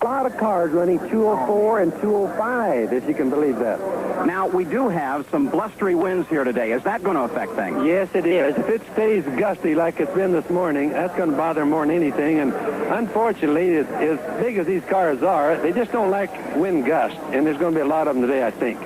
lot of cars running 204 and 205, if you can believe that. Now, we do have some blustery winds here today. Is that going to affect things? Yes, it is. If it stays gusty like it's been this morning, that's going to bother more than anything. And unfortunately, as big as these cars are, they just don't like wind gusts. And there's going to be a lot of them today, I think.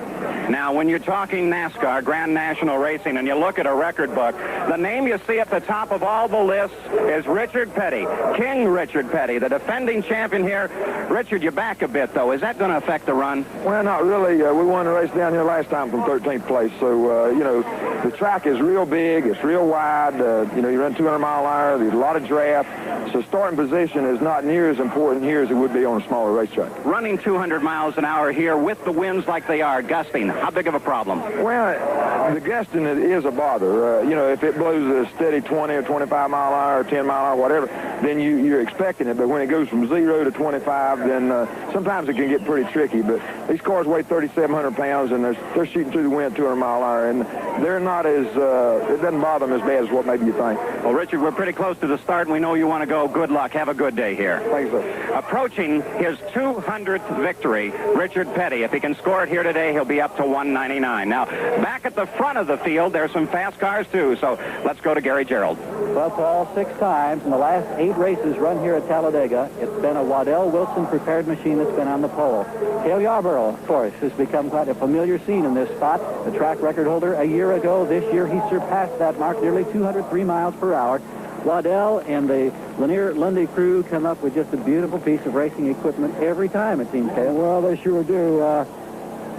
Now, when you're talking NASCAR, Grand National Racing, and you look at a record book, the name you see at the top of all the lists is Richard Petty. King Richard Petty, the defending champion here. Richard, you're back a bit, though. Is that going to affect the run? Well, not really. We won the race down here last time from 13th place. So, you know, the track is real big. It's real wide. You know, you run 200 mile an hour. There's a lot of draft. So starting position is not near as important here as it would be on a smaller racetrack. Running 200 miles an hour here with the winds like they are, gusting, how big of a problem? Well, the gusting is a bother. You know, if it blows a steady 20 or 25 mile an hour or 10 mile an hour, whatever, then you're expecting it. But when it goes from 0 to 25, then sometimes it can get pretty tricky. But these cars weigh 3,700 pounds, and they're shooting through the wind 200 mile an hour, and they're not as, it doesn't bother them as bad as what maybe you think. Well, Richard, we're pretty close to the start, and we know you want to go. Good luck. Have a good day here. Thanks, sir. Approaching his 200th victory, Richard Petty. If he can score it here today, he'll be up to 199. Now, back at the front of the field, there's some fast cars, too. So let's go to Gary Gerald. Well, Paul, 6 times in the last 8 races run here at Talladega, it's been a Waddell Wilson prepared machine that's been on the pole. Cale Yarborough, of course, has become quite a familiar scene in this spot. The track record holder a year ago. This year, he surpassed that mark, nearly 203 miles per hour. Waddell and the Lanier Lundy crew come up with just a beautiful piece of racing equipment every time, it seems, Cale. Well, they sure do.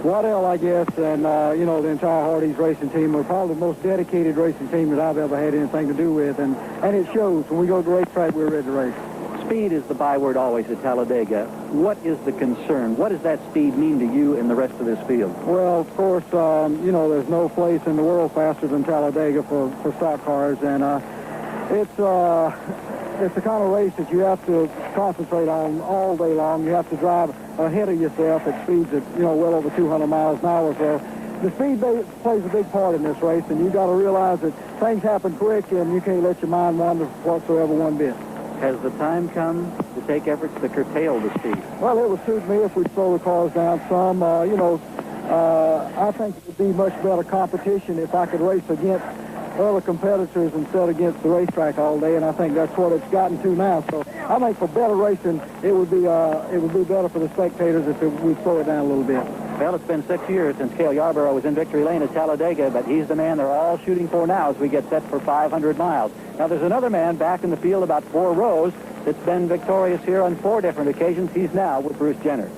Waddell, I guess, and, you know, the entire Hardee's racing team are probably the most dedicated racing team that I've ever had anything to do with, and it shows. When we go to the racetrack, we're ready to race. Speed is the byword always at Talladega. What is the concern? What does that speed mean to you and the rest of this field? Well, of course, you know, there's no place in the world faster than Talladega for stock cars, and it's the kind of race that you have to concentrate on all day long. You have to drive ahead of yourself at speeds that, you know, well over 200 miles an hour. So the speed plays a big part in this race, and you got to realize that things happen quick, and you can't let your mind wander whatsoever one bit. Has the time come to take efforts to curtail the speed? Well, it would suit me if we slow the cars down some. You know, I think it would be much better competition if I could race against other competitors instead against the racetrack all day, and I think that's what it's gotten to now. So I think for better racing, it would be better for the spectators if we slow it down a little bit. Well, it's been 6 years since Cale Yarborough was in victory lane at Talladega, but he's the man they're all shooting for now as we get set for 500 miles. Now, there's another man back in the field about 4 rows that's been victorious here on 4 different occasions. He's now with Bruce Jenner.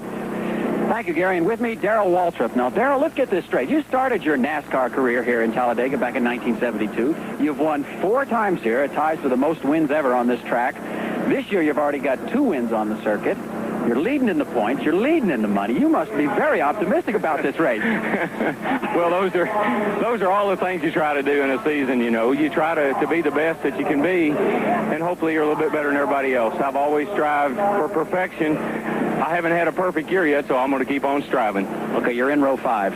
Thank you, Gary. And with me, Darrell Waltrip. Now, Darrell, let's get this straight. You started your NASCAR career here in Talladega back in 1972. You've won 4 times here. It ties for the most wins ever on this track. This year, you've already got 2 wins on the circuit. You're leading in the points. You're leading in the money. You must be very optimistic about this race. Well, those are all the things you try to do in a season, you know. You try to be the best that you can be, and hopefully you're a little bit better than everybody else. I've always strived for perfection. I haven't had a perfect year yet, so I'm going to keep on striving. Okay, you're in row 5.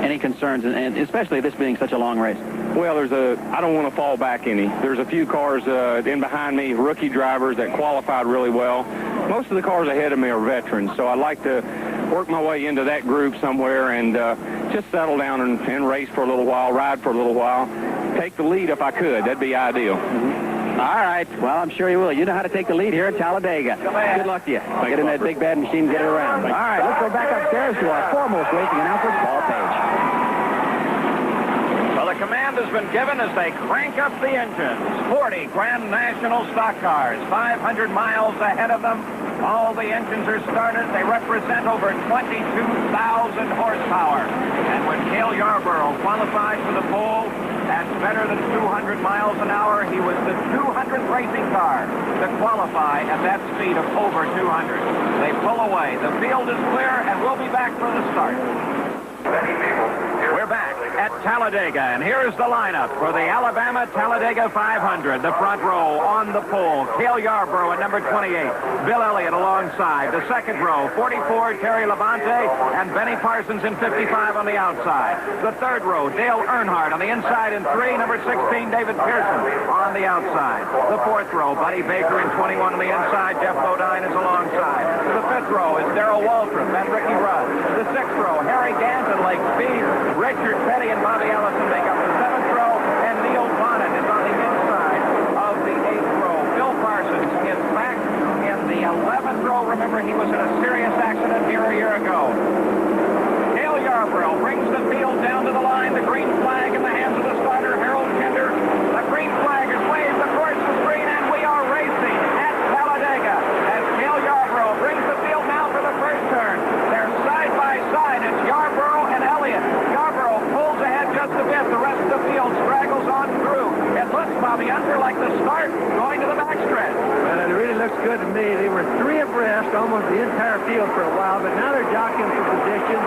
Any concerns, and especially this being such a long race? Well, I don't want to fall back any. There's a few cars in behind me, rookie drivers that qualified really well. Most of the cars ahead of me are veterans, so I'd like to work my way into that group somewhere and just settle down and race for a little while, ride for a little while. Take the lead if I could. That'd be ideal. All right. Well, I'm sure you will. You know how to take the lead here at Talladega. Good luck to you. Get in that big bad machine and get it around. All right, let's go back upstairs to our foremost racing announcer, Paul Page. Well, the command has been given as they crank up the engines. 40 Grand National stock cars, 500 miles ahead of them. All the engines are started. They represent over 22,000 horsepower. And when Cale Yarborough qualified for the pole, at better than 200 miles an hour, he was the 200th racing car to qualify at that speed of over 200. They pull away. The field is clear, and we'll be back for the start. We're back at Talladega, and here's the lineup for the Alabama Talladega 500. The front row on the pole, Cale Yarborough at number 28, Bill Elliott alongside. The second row, 44, Terry Labonte, and Benny Parsons in 55 on the outside. The third row, Dale Earnhardt on the inside in 3, number 16, David Pearson on the outside. The fourth row, Buddy Baker in 21 on the inside, Jeff Bodine is alongside. The fifth row is Darrell Waltrip and Ricky Rudd. The 6th row, Harry Ganton, Lake Speed, Richard Petty and Bobby Allison make up the 7th row, and Neil Bonnet is on the inside of the 8th row. Bill Parsons is back in the 11th row. Remember, he was in a serious accident here a year ago. Dale Yarborough brings the field down to the line. The green flag in the hands of the starter, Harold Kinder. The green flag is waved. The course is green, and we are racing at Talladega as Dale Yarborough brings the field now for the first turn. They're side by side. It's Yarborough and Elliott. Yarborough pulls ahead just a bit. The rest of the field straggles on through. It looks, Bobby Unser, like the start going to the backstretch. Well, it really looks good to me. They were 3 abreast almost the entire field for a while, but now they're jockeying for positions.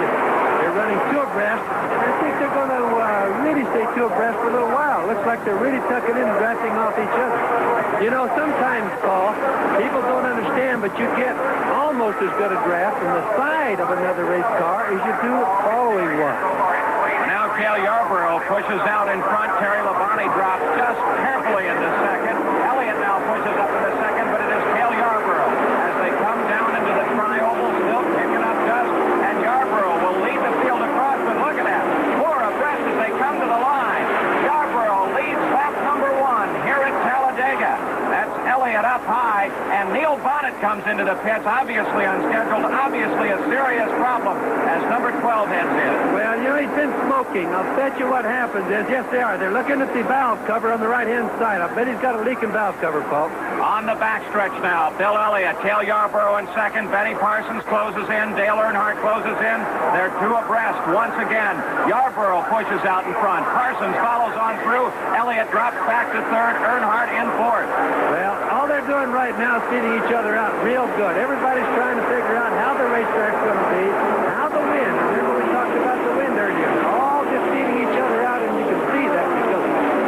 They're running 2 abreast. I think they're going to really stay 2 abreast for a little while. Looks like they're really tucking in and drafting off each other. You know, sometimes, Paul, people don't understand, but you get almost as good a draft from the side of another race car as you do following one. Now Cale Yarborough pushes out in front. Terry Labonte drops just carefully into second. Elliott now pushes up into second, but it is Cale Yarborough as they come down into the tri-oval, still kicking up dust, and Yarborough will lead the field across, but look at that. 4 abreast as they come to the line. Yarborough leads lap number 1 here at Talladega. That's Elliott up high, and Neil Bonnet comes into the pits, obviously unscheduled, obviously a serious problem as number 12 heads in. Well, you know, he's been smoking. I'll bet you what happens is, yes, they are. They're looking at the valve cover on the right-hand side. I bet he's got a leaking valve cover, Paul. On the backstretch now, Bill Elliott, Cale Yarborough in second. Benny Parsons closes in. Dale Earnhardt closes in. They're 2 abreast once again. Yarborough pushes out in front. Parsons follows on through. Elliott drops back to third. Earnhardt in fourth. Well, all they're doing right now is feeding each other out real good. Everybody's trying to figure out how the racetrack's going to be, how the wind. Remember we talked about the wind earlier. They're all just feeding each other out, and you can see that because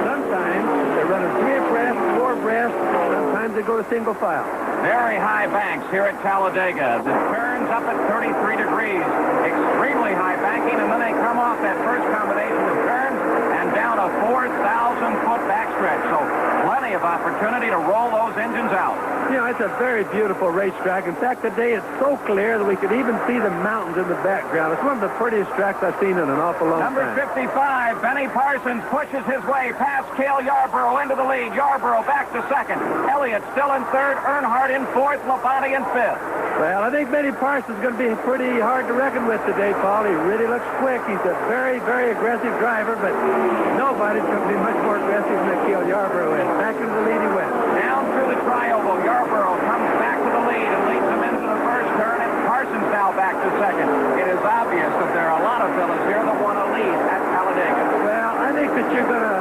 sometimes they're running 3 abreast, 4 abreast. Sometimes they go to single file. Very high banks here at Talladega. The turns up at 33 degrees. Extremely high banking, and then they come off that first combination of turns and down a 4,000-foot backstretch. So plenty of opportunity to roll those engines out. You know, it's a very beautiful racetrack. In fact, today it's so clear that we could even see the mountains in the background. It's one of the prettiest tracks I've seen in an awful long Number time. 55, Benny Parsons pushes his way past Cale Yarborough into the lead. Yarborough back to second. Elliott still in third. Earnhardt in fourth. Labonte in fifth. Well, I think Benny Parsons is going to be pretty hard to reckon with today, Paul. He really looks quick. He's a very, very aggressive driver, but nobody's going to be much more aggressive than Cale Yarborough is. Back into the lead he went. Down through the tri-oval, Yarborough comes back to the lead and leads them into the first turn, and Parsons now back to second. It is obvious that there are a lot of fellas here that want to lead at Talladega. Well, I think that you're going to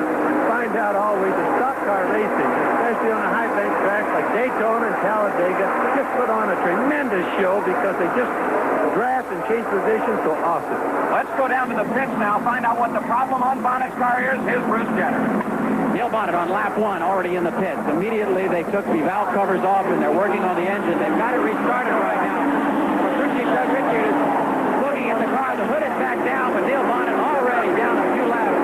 find out always that stock car racing, especially on a high bank track like Daytona and Talladega, just put on a tremendous show because they just draft and change positions so often. Let's go down to the pits now, find out what the problem on Bonnet's car is. Here's Bruce Jenner. Neil Bonnet on lap 1 already in the pits. Immediately they took the valve covers off and they're working on the engine. They've got it restarted right now. Crew Chief Doug Richard is looking at the car. The hood is back down, but Neil Bonnet already down a few laps.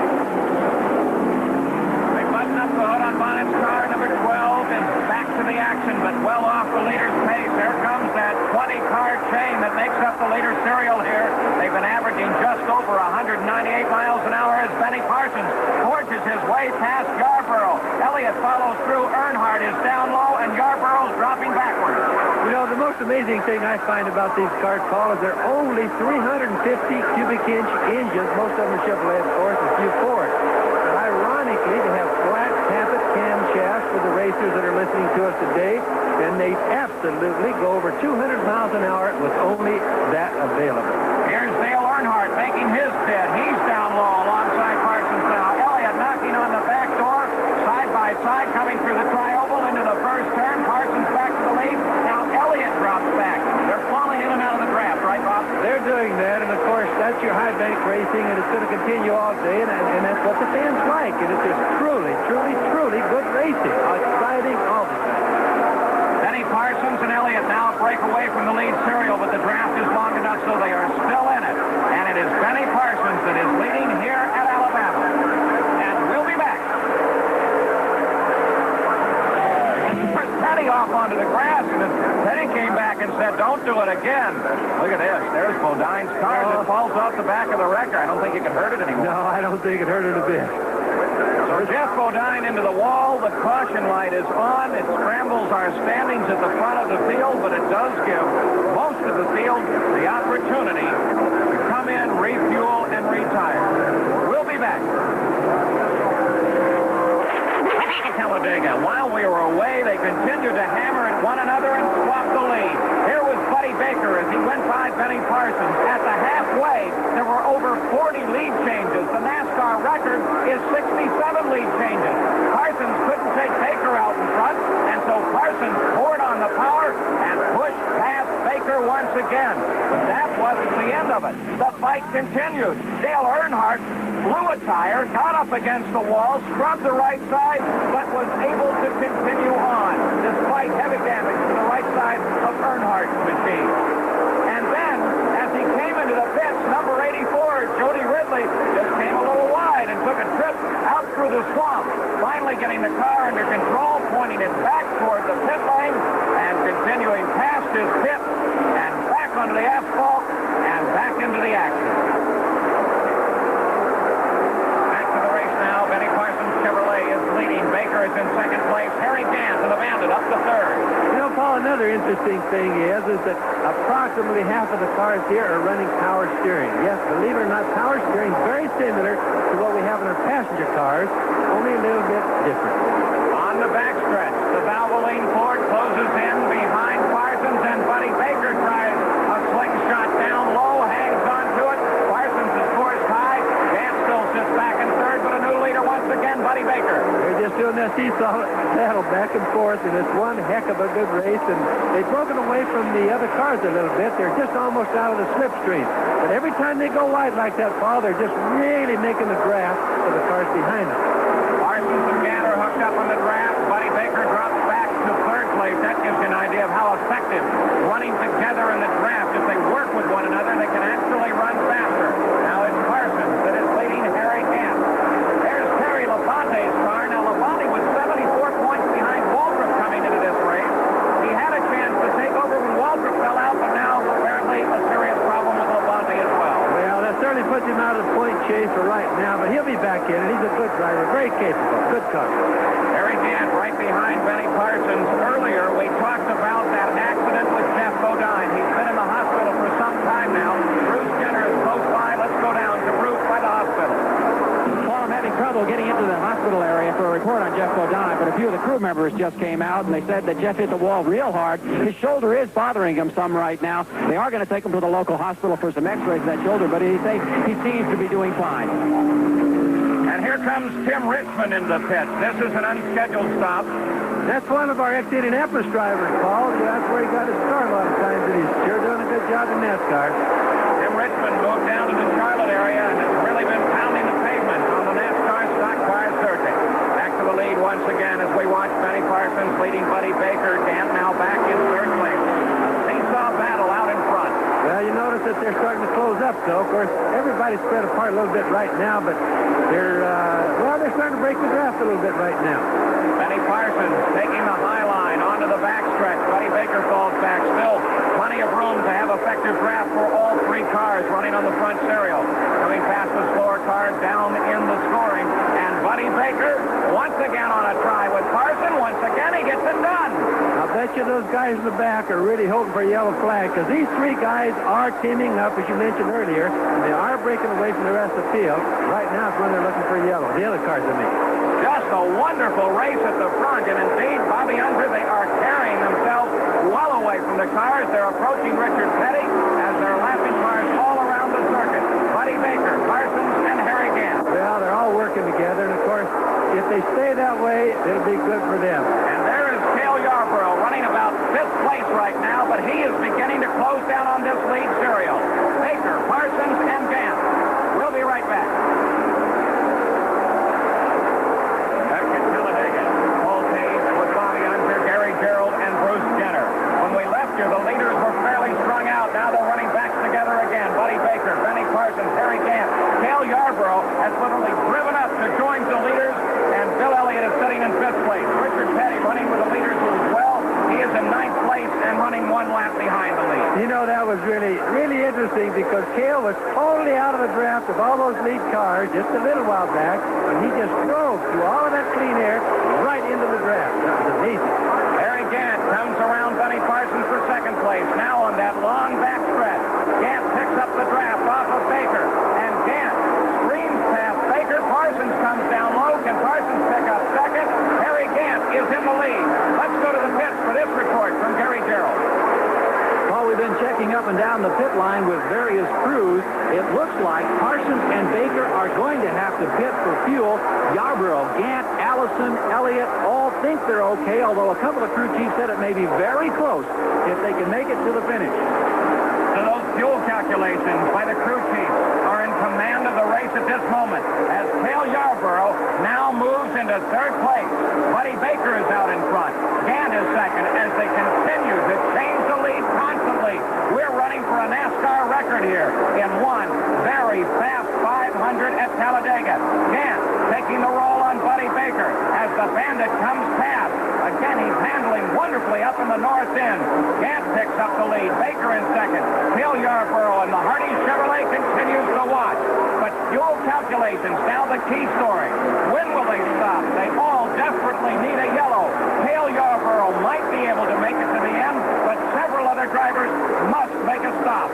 They button up the hood on Bonnet's car. Number 12 is back to the action, but well off the leader's pace. There comes that 20-car chain that makes up the leader serial here. They've been averaging just over 198 miles an hour as Benny Parsons forges his way past Yarborough. Elliott follows through. Earnhardt is down low, and Yarborough's dropping backwards. You know, the most amazing thing I find about these cars, Paul, is they're only 350 cubic inch engines. Most of them are Chevrolet, of course, and few Ford. But ironically, they have flat tappet camshafts for the racers that are listening to us today, and they absolutely go over 200 miles an hour with only that available. Here's Dale Earnhardt making his pit. He's down low alongside Parsons now. Elliott knocking on the back door, side by side, coming through the tri-oval into the first turn. Parsons back to the lead. Now Elliott drops back. They're falling in and out of the draft, right, Bob? They're doing that, and of course, that's your high bank racing, and it's going to continue all day, and that's what the fans like. And it's just truly, truly, truly good racing. Exciting all the time. Benny Parsons and Elliott now break away from the lead serial, but the draft is long enough so they are still in it. And it is Benny Parsons that is leading here at Alabama. And we'll be back. Petty off onto the grass, and Petty came back and said, don't do it again. Look at this. There's Bodine's car that falls off the back of the wrecker. I don't think you can hurt it anymore. No, I don't think it hurt it a bit. So Jeff Bodine into the wall. The caution light is on. It scrambles our standings at the front of the field, but it does give most of the field the opportunity to come in, refuel, and retire. We'll be back. Talladega. While we were away, they continued to hammer at one another and swap the lead. Here was Buddy Baker as he went by Benny Parsons. At the halfway, there were over 40 lead changes. The NASCAR record is 67 lead changes. Parsons couldn't take Baker out in front, and so Parsons poured on the power and pushed past Baker once again. But that wasn't the end of it. The fight continued. Dale Earnhardt blew a tire, got up against the wall, scrubbed the right side, but was able to continue on, despite heavy damage to the right side of Earnhardt's machine. And then, as he came into the pits, number 84, Jody Ridley, just came a little wide and took a trip out through the swamp, finally getting the car under control, pointing it back toward the pit lane, and continuing past his pit, and back onto the asphalt, and back into the action. Benny Parsons Chevrolet is leading. Baker is in second place. Harry Gant to the Bandit up to third. You know, Paul, another interesting thing is that approximately half of the cars here are running power steering. Yes, believe it or not, power steering is very similar to what we have in our passenger cars, only a little bit different. On the backstretch, the Valvoline Ford closes in behind Parsons, and Buddy Baker tries a slingshot down low, hangs on to it. Parsons is forced high. Gant still sits back in third, but a new leader once again, Buddy Baker. They're just doing that seesaw battle back and forth, and it's one heck of a good race, and they've broken away from the other cars a little bit. They're just almost out of the slipstream. But every time they go wide like that, Paul, they're just really making the draft for the cars behind them. Parsons and Gant are hooked up on the draft. Buddy Baker drops back to third place. That gives you an idea of how effective running together in the draft. If they work with one another, they can actually run faster. Now it's Parsons that is leading Harry Gant. There's Terry Labonte's car. Now Labonte was 74 points behind Waltrip coming into this race. He had a chance to take over when Waltrip fell out, but now apparently a serious problem with Labonte as well. Well, that certainly puts him out of the point chase for right now, but he'll be back in, and he's a good driver, very capable, good car. Harry Gant right behind Benny Parsons. Earlier, we talked about that accident with Jeff Bodine. He's been in the hospital for some time now. Bruce Jenner is close by. Let's go down to Bruce by the hospital. Well, I'm having trouble getting into the hospital area for a report on Jeff Bodine, but a few of the crew members just came out, and they said that Jeff hit the wall real hard. His shoulder is bothering him some right now. They are going to take him to the local hospital for some x-rays of that shoulder, but he seems to be doing fine. And here comes Tim Richmond in the pits. This is an unscheduled stop. That's one of our ex-Indianapolis drivers, Paul. That's where he got his start a lot of times, and he's sure doing a good job in NASCAR. Tim Richmond moved down to the Charlotte area and has really been pounding the pavement on the NASCAR stock car circuit. Back to the lead once again as we watch Benny Parsons leading Buddy Baker. Gant now back in third place. A seesaw battle out in front. Well, you notice that they're starting to close up, though. Of course, everybody's spread apart a little bit right now, but they're starting to break the draft a little bit right now. Benny Parsons taking the high line onto the backstretch. Buddy Baker falls back. Still plenty of room to have effective draft for all three cars running on the front serial. Coming past the slower car down in the scoring. And Buddy Baker once again on a try with Parsons. Once again, he gets it done. I'll bet you those guys in the back are really hoping for a yellow flag, because these three guys are teaming up, as you mentioned earlier, and they are breaking away from the rest of the field. Right now is when they're looking for yellow. The other cars, I mean. Just a wonderful race at the front, and indeed, Bobby Unser, they are carrying themselves well away from the cars. They're approaching Richard Petty as they're lapping cars all around the circuit. Buddy Baker, Parsons, and Harry Gant. Well, they're all working together, and of course, if they stay that way, it'll be good for them. And there is Cale Yarborough running about 5th place right now, but he is beginning to close down on this lead serial. Baker, Parsons, and Gant. We'll be right back. Back at Talladega, Paul Page with Bobby Unser, Gary Gerald, and Bruce Jenner. When we left here, the leaders were fairly strung out. Now they're running back together again. Buddy Baker, Benny Parsons, Harry Gant. Cale Yarborough has literally driven up to join the leaders, and Bill Elliott is sitting in 5th place. Richard Petty running with the leaders as well. He is in 9th place and running one that was really, really interesting because Cale was totally out of the draft of all those lead cars just a little while back, and he just drove through all of that clean air right into the draft. That was amazing. Harry Gant comes around Benny Parsons for second place. Now on that long back stretch, Gant picks up the draft off of Baker, and Gant screams past Baker. Parsons comes down low. Can Parsons pick up second? Harry Gant is in the lead. Let's go to the pits for this report from Gary Gerald. Well, we've been checking up and down the pit line with various crews. It looks like Parsons and Baker are going to have to pit for fuel. Yarborough, Gant, Allison, Elliott all think they're okay, although a couple of crew chiefs said it may be very close if they can make it to the finish. So those fuel calculations by the crew chiefs are in command of the race at this moment as Cale Yarborough now moves into third place. Buddy Baker is out in front. Gant is second as they continue to change the lead constantly. We're running for a NASCAR record here in one very fast 500 at Talladega. Gant taking the roll on Buddy Baker as the Bandit comes past. Again, he's handling wonderfully up in the north end. Gant picks up the lead. Baker in second. Cale Yarborough and the Hardy Chevrolet continues to watch. But fuel calculations, now the key story. When will they stop? They all desperately need a yellow. Cale Yarborough might be able to make it to the end, but several other drivers must make a stop.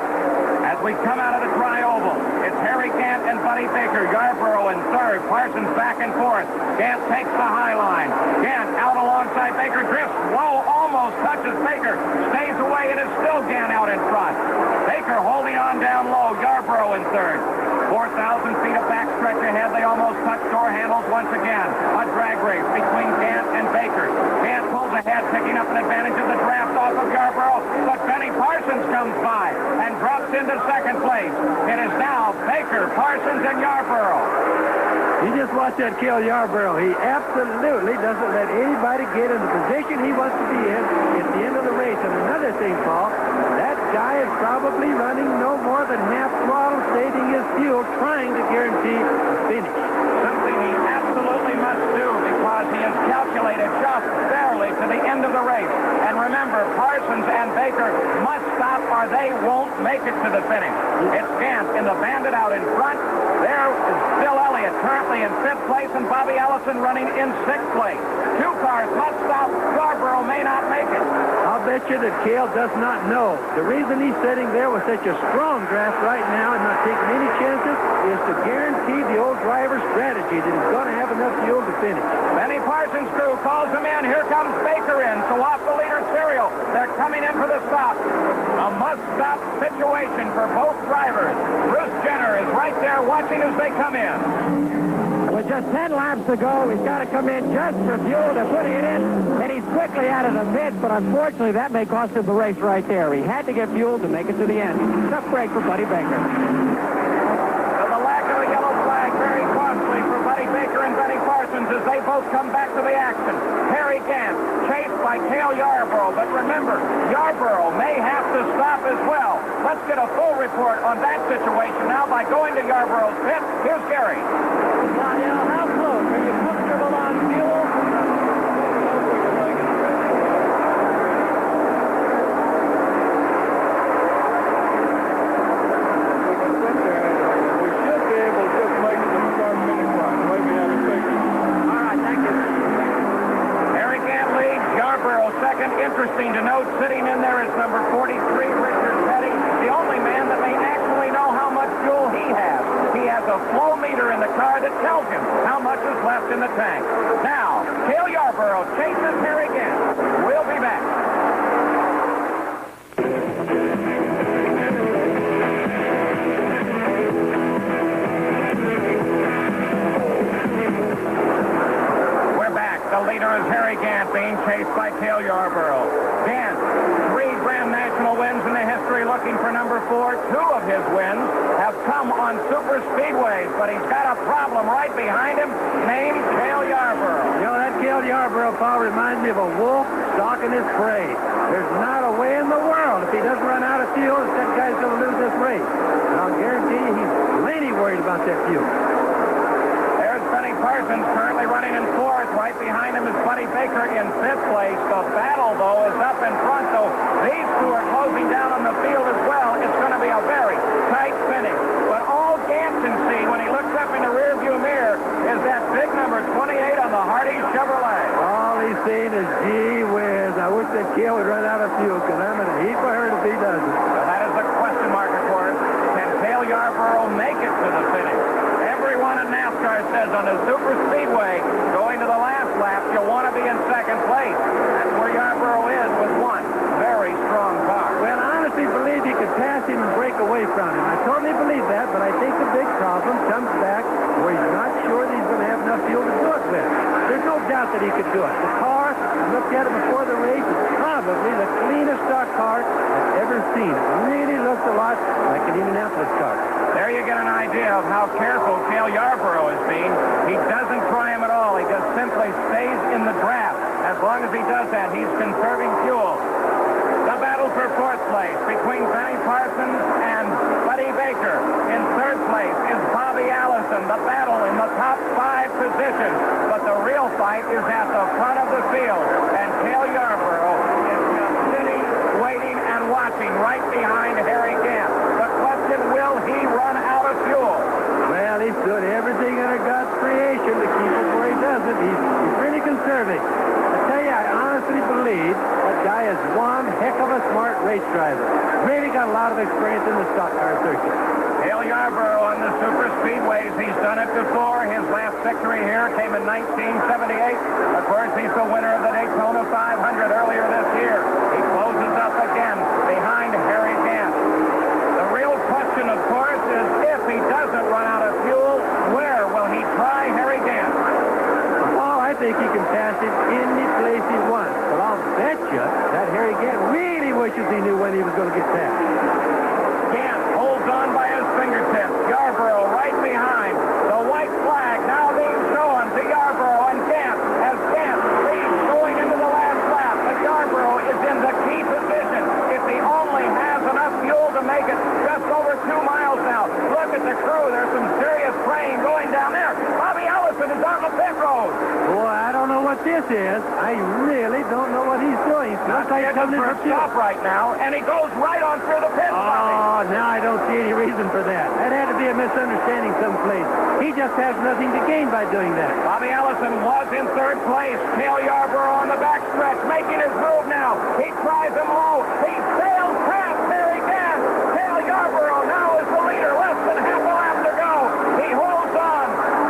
As we come out of the dry oval, it's Harry Gant and Buddy Baker. Yarborough in third. Parsons back and forth. Gant takes the high line. Gant out alongside Baker. Drifts low, almost touches Baker. Stays away. It is still Gant out in front. Baker holding on down low. Yarborough in third. 4,000 feet of backstretch ahead. They almost touch door handles once again. A drag race between Gant and Baker. Gant pulls ahead, picking up an advantage of the draft off of Yarborough, but Benny Parsons comes by and drops into second place. It is now Baker, Parsons, and Yarborough. You just watch that Cale Yarborough. He absolutely doesn't let anybody get in the position he wants to be in at the end of the race. And another thing, Paul, that guy is probably running no more than half throttle, saving his fuel, trying to guarantee a finish. Something he absolutely must do because he has calculated just barely to the end of the race. And remember, Parsons and Baker must stop or they won't make it to the finish. It's Gant in the Bandit out in front. There is Bill Elliott currently in fifth place and Bobby Allison running in sixth place. Two cars must stop. Yarborough may not make it. I'll bet you that Cale does not know. The reason he's sitting there with such a strong draft right now and not taking any chances is to guarantee the old driver's strategy that he's going to have enough fuel to finish. Benny Parsons' crew calls him in. Here comes Baker in. So off the leader serial. They're coming in for the stop. A must-stop situation for both drivers. Bruce Jenner is right there watching as they come in. With just 10 laps to go, he's got to come in just for fuel to put it in, and he's quickly out of the mid, but unfortunately that may cost him the race right there. He had to get fuel to make it to the end. Tough break for Buddy Baker. So the lack of a yellow flag, very costly for Buddy Baker and Benny Parsons as they both come back to the action. Harry Gant chased by Cale Yarborough, but remember, Yarborough may have to stop as well. Let's get a full report on that situation now by going to Yarborough's pit. Here's Gary. How close? Are you comfortable on fuel? We should be able to just make it to the start finish line. Maybe have a figure. All right, thank you. Harry Gant leads, Yarborough second. Interesting to note, sitting in there is number 43, Richard Petty, the only man that may actually know how much fuel he has. He has a flow meter in the car that tells him how much is left in the tank. Now, Cale Yarborough chases Harry Gant. We'll be back. We're back. The leader is Harry Gant, being chased by Cale Yarborough. Gant, 3 Grand National wins in the history, looking for number 4. 2 of his wins have come on super speedways, but he's got a problem right behind him named Cale Yarborough. You know, that Cale Yarborough, Paul, reminds me of a wolf stalking his prey. There's not a way in the world, if he doesn't run out of fuel, that guy's going to lose this race. And I'll guarantee you he's plenty worried about that fuel. There's Benny Benny Parsons currently running in fourth. Right behind him is Buddy Baker in fifth place. The battle, though, is up in front. So these two are closing down on the field as well. It's going to be a very tight finish. But all Gant can see when he looks up in the rearview mirror is that big number 28 on the Hardy Chevrolet. All he's saying is, gee whiz, I wish that kid would run out of fuel, because I'm in a heap of hurt if he doesn't. Well, that is a question mark, of course. Can Cale Yarborough make it to the finish? Everyone in NASCAR says on the Super Speedway, going to the last lap, you'll want to be in second place. That's where Yarborough is with one very strong car. Well, I honestly believe he could pass him and break away from him. I totally believe that, but I think the big problem comes back where he's not sure that he's going to have enough fuel to do it with. There's no doubt that he could do it. The car, I looked at it before the race, is probably the cleanest stock car I've ever seen. It really looks a lot like an Indianapolis car. There you get an idea of how careful Cale Yarborough is being. He doesn't try him at all. He just simply stays in the draft. As long as he does that, he's conserving fuel. The battle for fourth place between Benny Parsons and Buddy Baker. In third place is Bobby Allison. The battle in the top 5 positions. But the real fight is at the front of the field. And Cale Yarborough is just sitting, waiting, and watching right behind Harry Gant. The question, will he run out of fuel? Well, he's doing everything under God's creation to keep it where he doesn't. He's really conserving. I tell you, I honestly believe that guy is one heck of a smart race driver. Really got a lot of experience in the stock car circuit. Cale Yarborough on the super speedways. He's done it before. His last victory here came in 1978. Of course, he's the winner of the Daytona 500 earlier this year. He closes up again behind Harry Gant. The real question, of course, is if he doesn't run out of fuel, where will he try Harry Gant? Oh, I think he can pass him any place he wants. But I'll bet you that Harry Gant really wishes he knew when he was going to get passed. Gant holds on by his fingertips. Yarborough right behind. The white flag now being shown to Yarborough and Gant as Gant leads going into the last lap. But Yarborough is in the key position. If he only has enough fuel to make it just over 2 miles now. Look at the crew. There's some serious praying going down there. Bobby Allison is on the pit road. Boy, I don't know what this is. I really don't know what he's doing. Looks like he's coming for a stop right now, and he goes right on through the pit. Oh, now I don't see any reason for that. That had to be a misunderstanding someplace. He just has nothing to gain by doing that. Bobby Allison was in third place. Cale Yarborough on the backstretch, making his move now. He tries him low. He sails past Harry Gant. Cale Yarborough now is the leader. Less than half a lap to go. He holds on.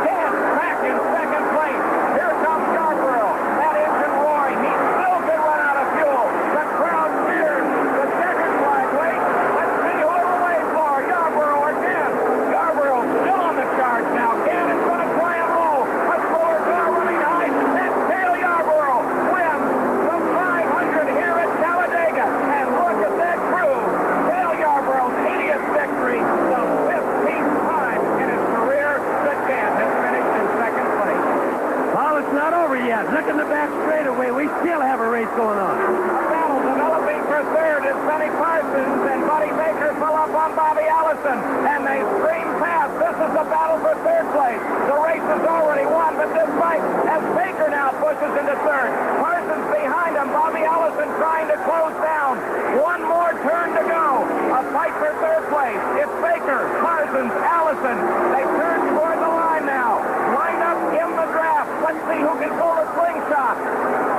Gant back in second place. Here comes Yarborough. That engine roaring. He still can run out of fuel. The crowd cheers. The checkered flag waits. Let's see who it will wait for. Yarborough or Gant. Yarborough still on the charge now. Gant is going to try him low. A slower car running high. And Cale Yarborough wins the 500 here at Talladega. And look at that crew. Cale Yarborough's 80th victory. The 15th time in his career that Gant has finished in second place. Well, it's not over yet. Look in the back straightaway. We still have a race going on. A battle developing for third as Benny Parsons and Buddy Baker pull up on Bobby Allison, and they stream past. This is the battle for third place. The race is already won, but this fight as Baker now pushes into third. Parsons behind him. Bobby Allison trying to close down. One more turn to go. A fight for third place. It's Baker, Parsons, Allison. They turn toward the line now. Lined up in the draft. Let's see who can pull the slingshot.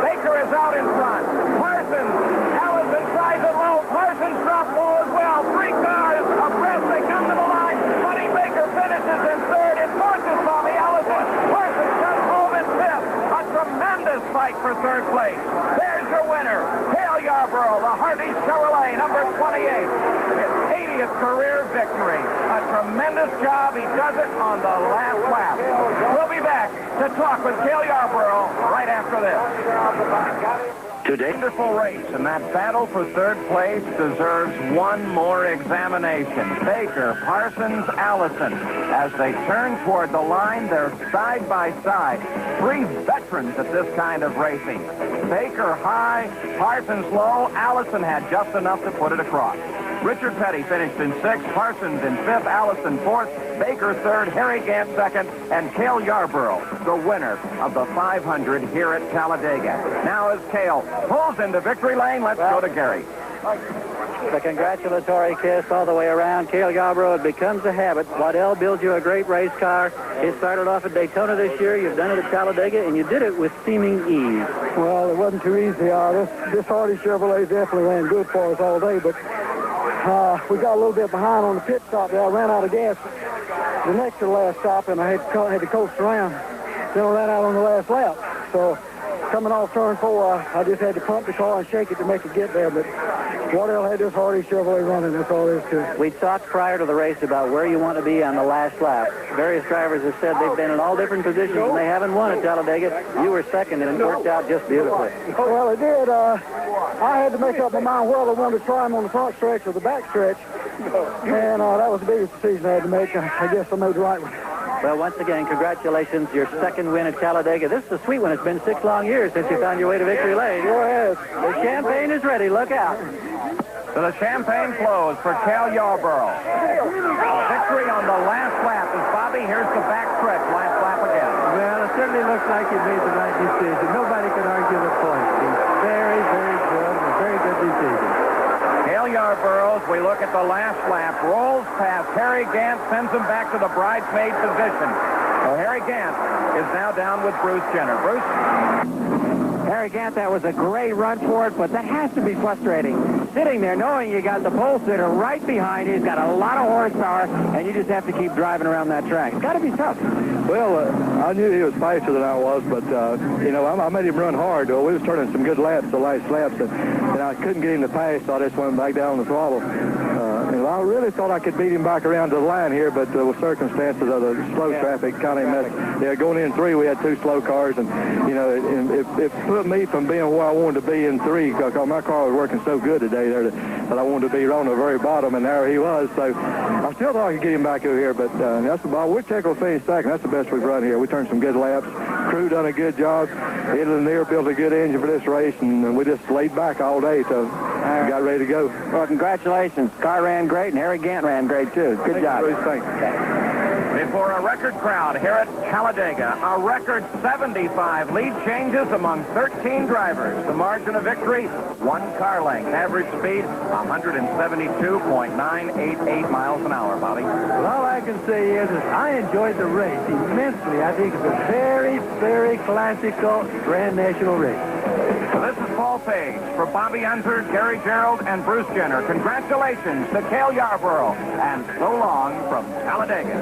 Baker is out in front. Parsons, Allison tries it low. Parsons drops low as well. 3 cars abreast. They come to the line. Buddy Baker finishes in third. It forces Bobby Allison. Parsons comes home in fifth. A tremendous fight for third place. There's your winner, Cale Yarborough, the Hardy Chevrolet, number 28. His 80th career victory. A tremendous job. He does it on the last lap. We'll be back to talk with Cale Yarborough right after this. Today, Wonderful race, and that battle for third place deserves one more examination. Baker, Parsons, Allison. As they turn toward the line, they're side by side. 3 veterans at this kind of racing. Baker high, Parsons low. Allison had just enough to put it across. Richard Petty finished in 6th, Parsons in 5th, Allison 4th, Baker 3rd, Harry Gant 2nd, and Cale Yarborough, the winner of the 500 here at Talladega. Now as Cale pulls into victory lane, let's go to Gary. The congratulatory kiss all the way around. Cale Yarborough, it becomes a habit. Waddell builds you a great race car. It started off at Daytona this year. You've done it at Talladega, and you did it with seeming ease. Well, it wasn't too easy. This Hardy Chevrolet definitely ran good for us all day, but we got a little bit behind on the pit stop there. I ran out of gas the next to the last stop, and I had to coast around. Then I ran out on the last lap. So coming off turn 4, I just had to pump the car and shake it to make it get there, but Waddell had this Hardy Chevrolet running. That's all there is to it. We talked prior to the race about where you want to be on the last lap. Various drivers have said they've been in all different positions and they haven't won at Talladega. You were second, and it worked out just beautifully. Well, it did. I had to make up my mind whether I wanted to try him on the front stretch or the back stretch, and that was the biggest decision I had to make. I guess I made the right one. Well, once again, congratulations. Your second win at Talladega. This is a sweet one. It's been 6 long years since you found your way to victory lane. Go ahead. The champagne is ready. Look out. So the champagne flows for Cale Yarborough. Victory on the last lap. As Bobby, here's the back stretch. Last lap again. Well, it certainly looks like you made the right decision. Nobody can argue the point. It's very, very good. A very good decision. Cale Yarborough, as we look at the last lap, rolls past Harry Gant, sends him back to the bridesmaid position. So Harry Gant is now down with Bruce Jenner. Bruce? Harry Gant, that was a great run for it, but that has to be frustrating. Sitting there knowing you got the pole sitter right behind you, he's got a lot of horsepower, and you just have to keep driving around that track. It's got to be tough. Well, I knew he was faster than I was, but, you know, I made him run hard. We was turning some good laps, the last laps, and I couldn't get him to pass, so I just went back down on the throttle. And I really thought I could beat him back around to the line here, but the circumstances of the slow traffic kind of messed. Yeah, going in 3, we had 2 slow cars, and, you know, it put me from being where I wanted to be in 3, because my car was working so good today there that I wanted to be on the very bottom, and there he was. So I still thought I could get him back over here, but that's about. Whitaker finished second. That's the best we've run here. We turned some good laps. Crew done a good job. Italy Near built a good engine for this race, and we just laid back all day, so got ready to go. Well, congratulations. Car ran great, and Harry Gant ran great, too. Good job. Thanks. Before a record crowd here at Talladega, a record 75 lead changes among 13 drivers. The margin of victory, 1 car length. Average speed, 172.988 miles an hour, Bobby. Well, all I can say is I enjoyed the race immensely. I think it's a very, very classical Grand National race. So this is Paul Page for Bobby Unser, Gary Gerald, and Bruce Jenner. Congratulations to Cale Yarborough, and so long from Talladega.